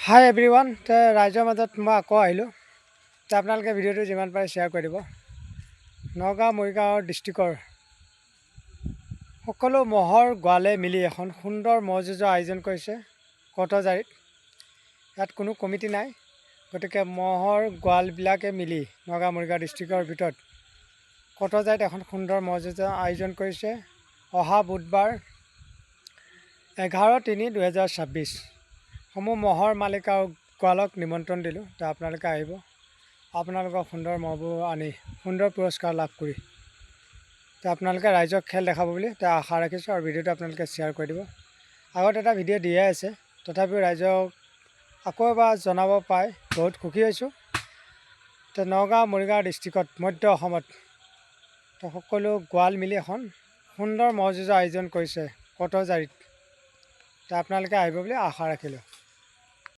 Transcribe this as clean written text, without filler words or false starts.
হাই everyone, ৰাইজৰ মাজত মই আকৌ আহিলোঁ। আপোনালোকে ভিডিঅ'টো যিমান পাৰে শ্বেয়াৰ কৰি দিব। নগাঁও মৰিগাঁও ডিষ্ট্ৰিক্টৰ সকলো মহৰ গোৱালে মিলি এখন সুন্দৰ মহ যুঁজৰ আয়োজন কৰিছে কটজাৰীত। ইয়াত কোনো কমিটি নাই, গতিকে মহৰ গোৱালবিলাকে মিলি নগাঁও মৰিগাঁও ডিষ্ট্ৰিক্টৰ ভিতৰত কটজাৰীত এখন সুন্দৰ মহ যুঁজৰ আয়োজন কৰিছে। অহা বুধবাৰ 11/3/2026 সমূহ মহৰ মালিক আৰু গোৱালক নিমন্ত্ৰণ দিলোঁ। আপোনালোকে আহিব, আপোনালোকৰ সুন্দৰ মহবোৰ আনি সুন্দৰ পুৰস্কাৰ লাভ কৰি আপোনালোকে ৰাইজক খেল দেখাব বুলি আশা ৰাখিছোঁ। আৰু ভিডিঅ'টো আপোনালোকে শ্বেয়াৰ কৰি দিব। আগত এটা ভিডিঅ' দিয়াই আছে, তথাপিও ৰাইজক আকৌ এবাৰ জনাব পাই বহুত সুখী হৈছোঁ। নগাঁও মৰিগাঁও ডিষ্ট্ৰিক্টত মধ্য অসমত সকলো গোৱাল মিলি এখন সুন্দৰ মহ যুঁজৰ আয়োজন কৰিছে কটজাৰীত। আপোনালোকে আহিব বুলি আশা ৰাখিলোঁ।